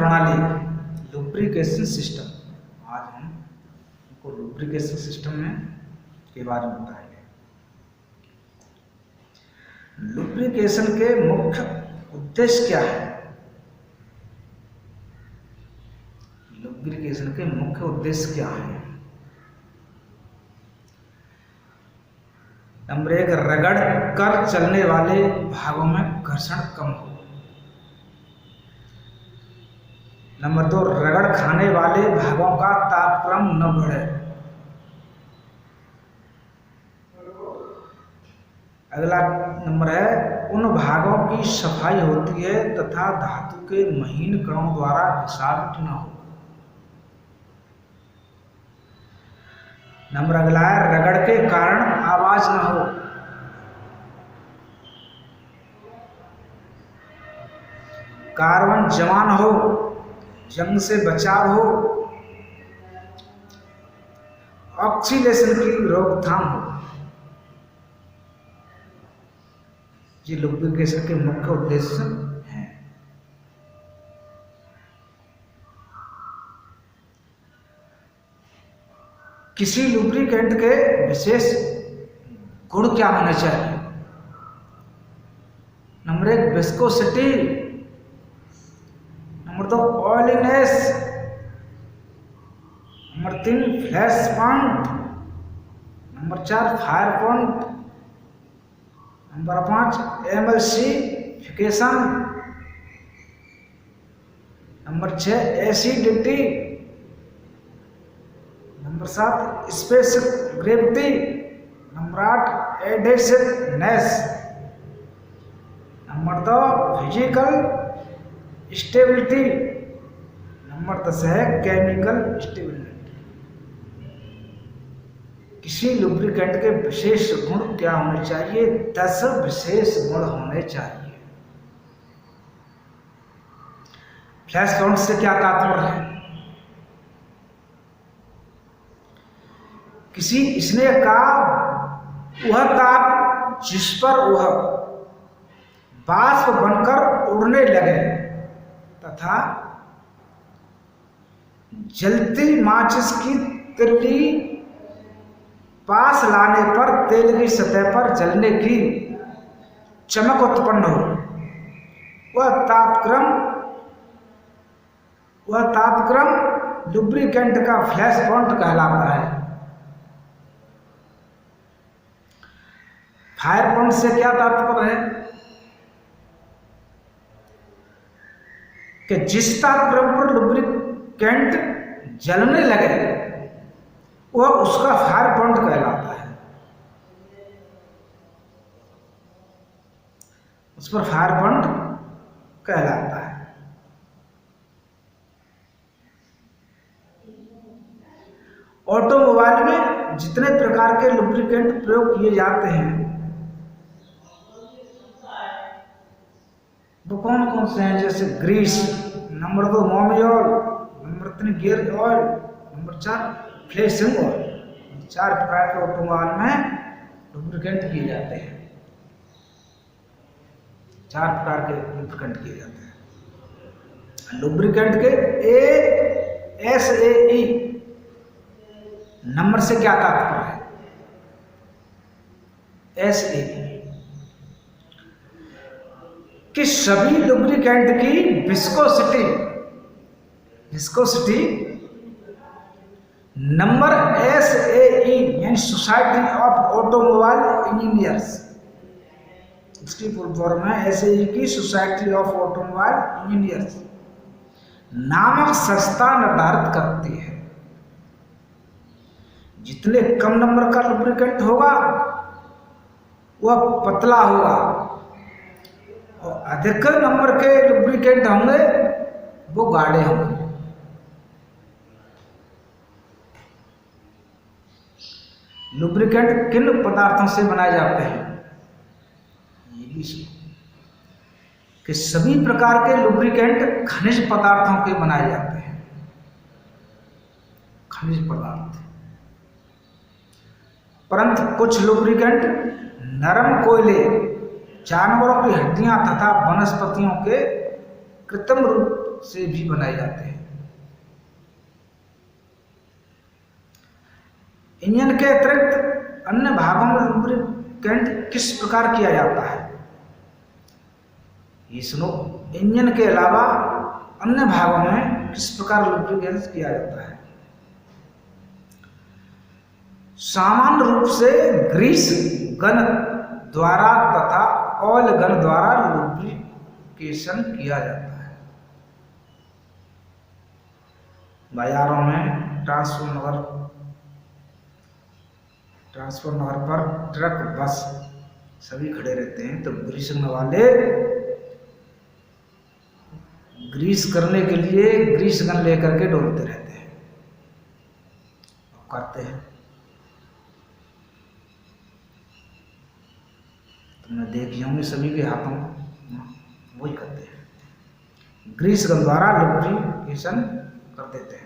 प्रणाली, lubrication system. आज हम आपको लुब्रिकेशन सिस्टम में के बारे में बताएंगे। लुब्रिकेशन के मुख्य उद्देश्य क्या है? लुब्रिकेशन के मुख्य उद्देश्य क्या है? नंबर 1, रगड़ कर चलने वाले भागों में घर्षण कम हो। नंबर 2, रगड़ खाने वाले भागों का तापक्रम न बढ़े। अगला नंबर है, उन भागों की सफाई होती है तथा धातु के महीन कणों द्वारा घिसावट न हो। नंबर अगला है, रगड़ के कारण आवाज न हो। कार्बन जमा न हो, जंग से बचाव हो, ऑक्सीडेशन की रोकथाम हो। ये लुब्रिकेशन के मुख्य उद्देश्य हैं। किसी लुब्रिकेंट के विशेष गुण क्या होने चाहिए? Number 1, viscosity. Number 2, oiliness. Number 3, flash point. Number 4, fire point. Number 5, emulsification. Number 6, acidity. Number 7, specific gravity. Number 8, adhesiveness. Number 2, physical stability. Number 10 है केमिकल स्टेबिलिटी। किसी लुब्रिकेंट के विशेष गुण क्या होने चाहिए? 10 विशेष गुण होने चाहिए। फ्लैश पॉइंट से क्या तात्पर्य है? किसी स्नेह का वह ताप जिस पर वह बाष्प बनकर उड़ने लगे तथा जलती माचिस की तिल्ली पास लाने पर तेल की सतह पर जलने की चमक उत्पन्न हो। वह तापक्रम लुब्रिकेंट का फ्लैश पॉइंट कहलाता है। फायर पॉइंट से क्या तात्पर्य है? कि जिस तापक्रम पर लुब्रिकेंट जलने लगे वह उसका फायर पॉइंट कहलाता है। उस पर फायर पॉइंट कहलाता है। ऑटोमोबाइल में जितने प्रकार के लुब्रिकेंट प्रयोग किए जाते हैं वो कौन कौन से हैं? जैसे grease. Number 2, mobil. Number 3, gear oil. Number 4, flushing oil. 4 प्रकार के ऑटोमोबाइल में लुब्रिकेंट किए जाते हैं। 4 प्रकार के लुब्रिकेंट किए जाते हैं। लुब्रिकेंट के ASAE नंबर से क्या तात्पर्य है? SAE कि सभी लुब्रिकेंट की विस्कोसिटी नंबर SAE यानी सोसाइटी ऑफ ऑटोमोबाइल इंजीनियर्स, इसकी फुल फॉर्म है SAE की सोसाइटी ऑफ ऑटोमोबाइल इंजीनियर्स नामक संस्था निर्धारित करती है। जितने कम नंबर का लुब्रिकेंट होगा वह पतला होगा और अधिक नंबर के लुब्रिकेंट होंगे वो गाढ़े होंगे। लुब्रिकेंट किन पदार्थों से बनाए जाते हैं? ये भी कि सभी प्रकार के लुब्रिकेंट खनिज पदार्थों के बनाए जाते हैं। खनिज पदार्थ, परंतु कुछ लुब्रिकेंट नरम कोयले, जानवरों की हड्डियां तथा वनस्पतियों के कृत्रिम रूप से भी बनाए जाते हैं। इंजन के अतिरिक्त अन्य भागों में लुब्रिकेंट किस प्रकार किया जाता है? ये सुनो, इंजन के अलावा अन्य भागों में किस प्रकार लुब्रिकेंट किया जाता है? सामान्य रूप से ग्रीस गन द्वारा तथा ऑयल गन द्वारा लुब्रिकेशन किया जाता है। बाजारों में ट्रांसफार्मर पर ट्रक बस सभी खड़े रहते हैं, तो ग्रीसिंग वाले ग्रीस करने के लिए ग्रीस गन लेकर के डोलते रहते हैं, करते हैं। तुमने देखी होंगी सभी के हाथों वही करते हैं, ग्रीस गन द्वारा लुब्रिकेशन कर देते हैं।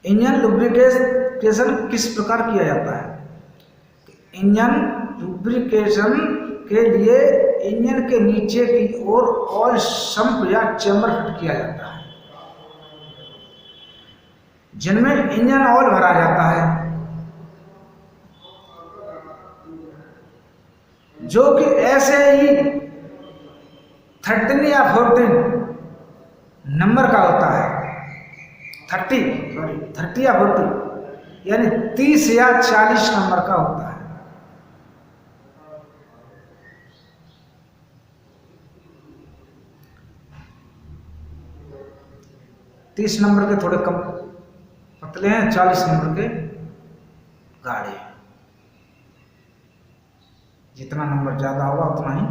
इंजन लुब्रिकेशन किस प्रकार किया जाता है? इंजन लुब्रिकेशन के लिए इंजन के नीचे की ओर ऑयल सम्प या चेम्बर फिट किया जाता है, जिनमें इंजन ऑयल भरा जाता है, जो कि ऐसे ही 13 या 14 नंबर का होता है। 30 या 40 यानी 30 या 40 नंबर का होता है। तीस नंबर के थोड़े कम पतले हैं, 40 नंबर के गाढ़े। जितना नंबर ज्यादा होगा उतना ही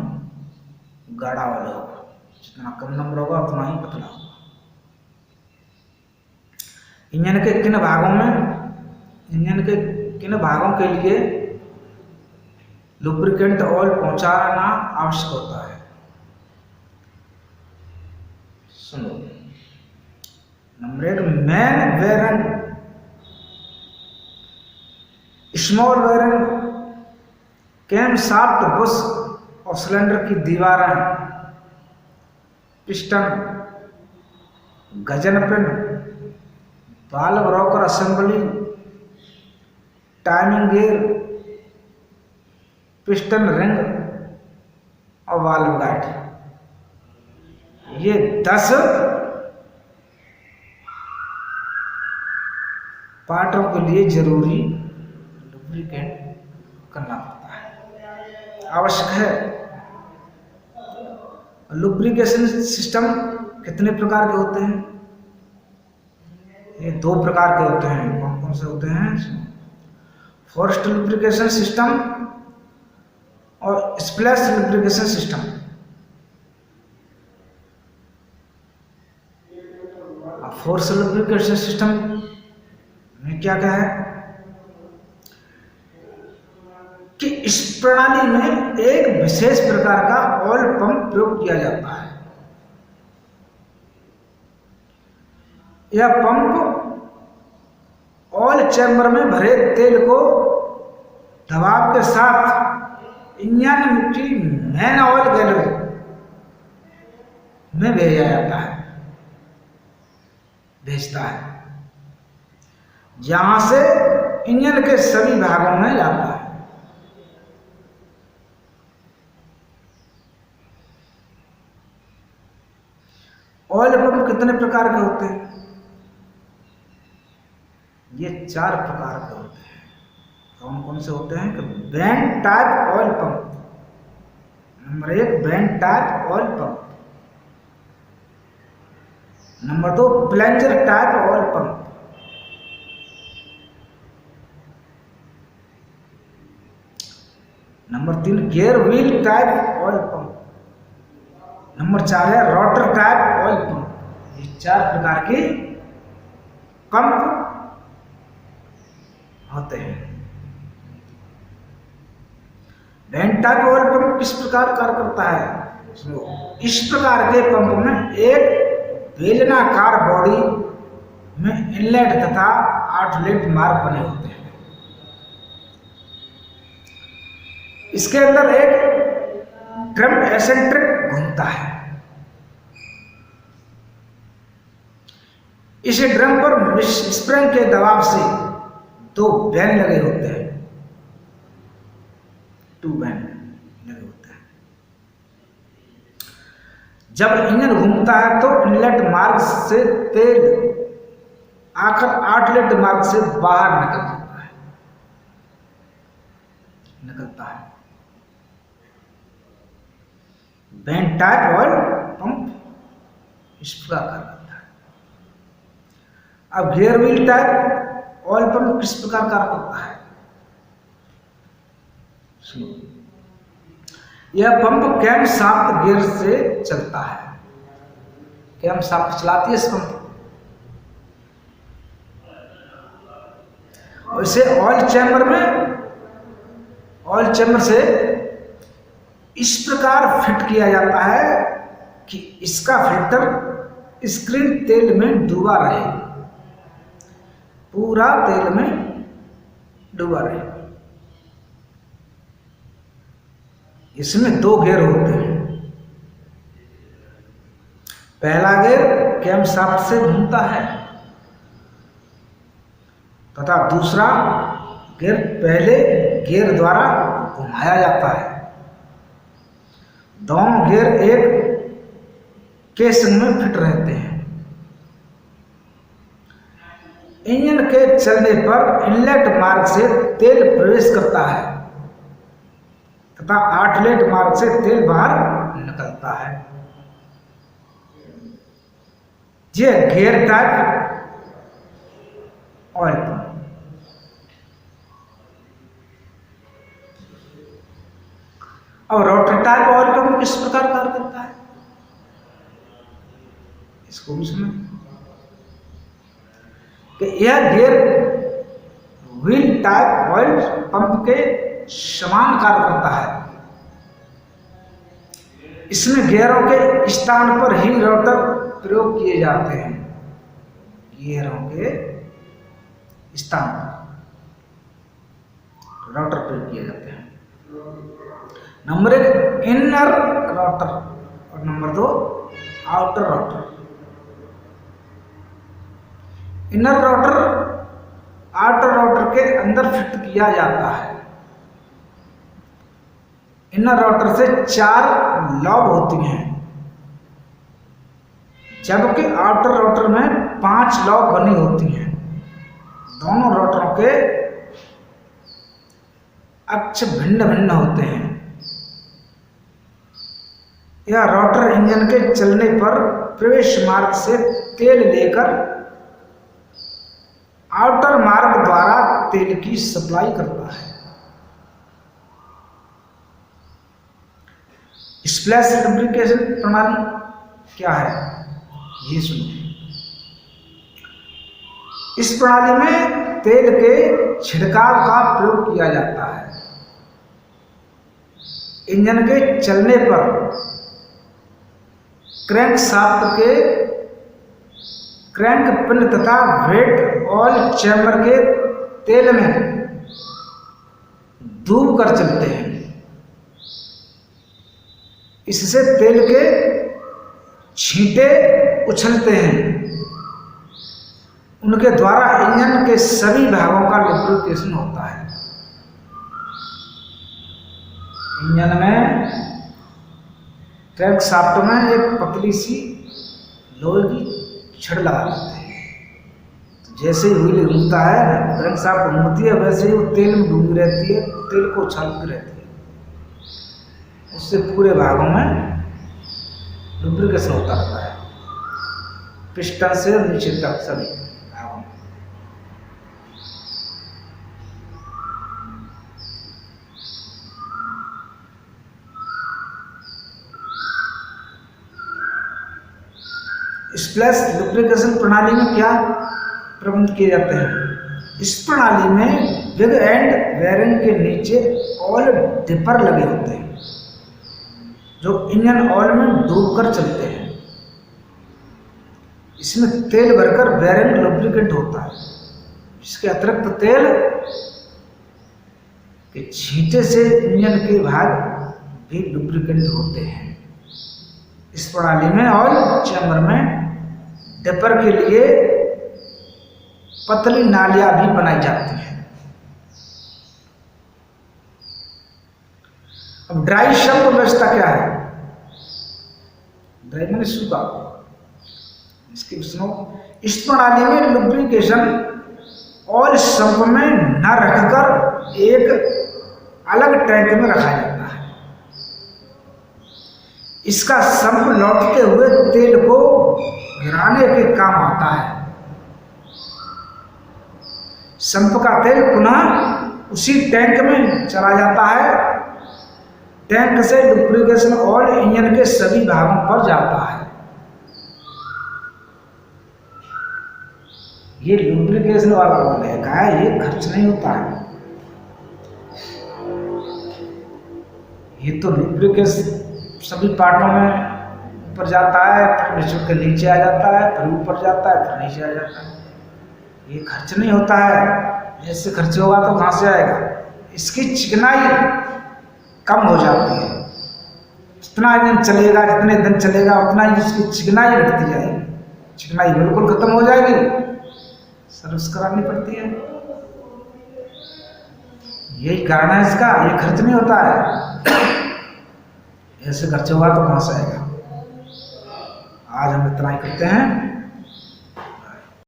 गाढ़ा वाला होगा, जितना कम नंबर होगा उतना ही पतला होगा। इंजन के किन भागों के लिए लुब्रिकेंट ऑयल पहुंचाना आवश्यक होता है? सुनो, number 1 main bearing, small bearing, cam shaft, bush और सिलेंडर की दीवारें, piston, gudgeon pin, valve rocker assembly, timing gear, piston ring और वाल्व गाइड। ये 10 पार्टों के लिए जरूरी लुब्रिकेट करना पड़ता है, आवश्यक है। लुब्रिकेशन सिस्टम कितने प्रकार के होते हैं? ये 2 प्रकार के होते हैं। कौन कौन से होते हैं? फोर्स्ड लुब्रिकेशन सिस्टम और splash lubrication system. Forced lubrication system में क्या है कि इस प्रणाली में एक विशेष प्रकार का ऑयल पंप प्रयोग किया जाता है। यह पंप ऑयल चैम्बर में भरे तेल को दबाव के साथ इंजन की मेन ऑयल गैलरी में भेजता है, जहां से इंजन के सभी भागों में जाता है। ऑयल पंप कितने प्रकार के होते हैं? ये 4 प्रकार के होते हैं। कौन कौन से होते हैं? कि band type oil pump, number 1 band type oil pump, number 2 plunger type oil pump, number 3 gear wheel type oil pump, number 4 है रोटर टाइप ऑयल पंप। ये 4 प्रकार के पंप होते हैं। बैंड टाइप ऑयल पंप किस प्रकार कार्य करता है? इस प्रकार के पंप में एक बेलनाकार बॉडी में इनलेट तथा आउटलेट मार्ग बने होते हैं। इसके अंदर एक ड्रम एसेंट्रिक घूमता है। इस ड्रम पर स्प्रिंग के दबाव से 2 वैन लगे होते हैं, 2 वैन लगे होते हैं। जब इंजन घूमता है तो इनलेट मार्ग से तेल आकर आउटलेट मार्ग से बाहर निकलता है। वेंट टाइप ऑयल पंप इस प्रकार करता है। अब gear wheel type oil pump किस प्रकार कार्य करता है? यह पंप कैम शाफ्ट गियर से चलता है। कैम शाफ्ट चलाती है इस पंप। और इसे ऑयल चैम्बर से इस प्रकार फिट किया जाता है कि इसका फिल्टर स्क्रीन तेल में डूबा रहे, पूरा तेल में डूबा रहे। इसमें 2 गियर होते हैं। पहला गियर कैम शाफ्ट से घूमता है तथा दूसरा गियर पहले गियर द्वारा घुमाया जाता है। दोनों गियर एक केसिंग में फिट रहते हैं। इंजन के चलने पर इनलेट मार्ग से तेल प्रवेश करता है तथा आउटलेट मार्ग से तेल बाहर निकलता है। यह गियर टाइप ऑयल पंप। और रोटरी टाइप ऑयल पंप किस प्रकार कार्य करता है, इसको भी समझ कि यह gear wheel type oil pump के समान कार्य करता है। इसमें गियरों के स्थान पर ही रोटर प्रयोग किए जाते हैं। गियरों के स्थान पर रोटर प्रयोग किए जाते हैं। नंबर 1 इनर रोटर और number 2 outer rotor. Inner rotor outer rotor के अंदर फिट किया जाता है। इनर रोटर से 4 लॉब होती हैं, जबकि आउटर रोटर में 5 लॉब बनी होती हैं। दोनों रोटरों के अक्ष भिन्न भिन्न होते हैं। यह रोटर इंजन के चलने पर प्रवेश मार्ग से तेल लेकर आउटर मार्ग द्वारा तेल की सप्लाई करता है। स्प्लैश लुब्रिकेशन प्रणाली क्या है, ये सुनो। इस प्रणाली में तेल के छिड़काव का प्रयोग किया जाता है। इंजन के चलने पर क्रैंक शाफ्ट के क्रैंक पिन तथा वेट ऑयल चैम्बर के तेल में डूब कर चलते हैं। इससे तेल के छींटे उछलते हैं। उनके द्वारा इंजन के सभी भागों का लुब्रिकेशन होता है। इंजन में क्रैंक शाफ्ट में एक पतली सी लोहे की छड़ लगा देते हैं। तो जैसे ही व्हील घूमता है, क्रैंक शाफ्ट घूमती है, वैसे ही वो तेल में डूबी रहती है, तेल को उछालती रहती है। उससे पूरे भागों में लुब्रिकेशन होता रहता है, पिस्टन से नीचे तक सभी भागों में। स्प्लैश लुब्रिकेशन प्रणाली में क्या प्रबंध किए जाते हैं? इस प्रणाली में बिग एंड बेयरिंग के नीचे ऑयल डिपर लगे होते हैं जो इंजन ऑयल में डूबकर चलते हैं। इसमें तेल भरकर बेयरिंग लुब्रिकेंट होता है। इसके अतिरिक्त तेल के छींटे से इंजन के भाग भी लुब्रिकेंट होते हैं। इस प्रणाली में ऑयल चैम्बर में डेपर के लिए पतली नालियां भी बनाई जाती हैं। अब ड्राई सम्प व्यवस्था क्या है? ड्राई मैंने सूखा, इसकी सुनो। इस प्रणाली में लुब्रिकेशन ऑयल सम्प में न रखकर एक अलग टैंक में रखा जाता है। इसका सम्प लौटते हुए तेल को गिराने के काम आता है। सम्प का तेल पुनः उसी टैंक में चला जाता है। टैंक से लुब्रिकेशन ऑयल इंजन के सभी भागों पर जाता है। ये लुब्रिकेशन वाला ऑयल है, कहा है ये खर्च नहीं होता है। ये तो लुब्रिकेशन सभी पार्टों में ऊपर जाता है, फिर नीचे के नीचे आ जाता है, फिर ऊपर जाता है, फिर नीचे आ जाता है। ये खर्च नहीं होता है। ऐसे खर्च होगा तो कहाँ से आएगा? इसकी चिकनाई कम हो जाती है। जितना दिन चलेगा, जितने दिन चलेगा, उतना ही उसकी चिकनाई घटती जाएगी। चिकनाई बिल्कुल खत्म हो जाएगी, सर्विस करानी पड़ती है। यही कारण है इसका, ये खर्च नहीं होता है। ऐसे खर्च होगा तो कहाँ से आएगा? आज हम इतना ही करते हैं।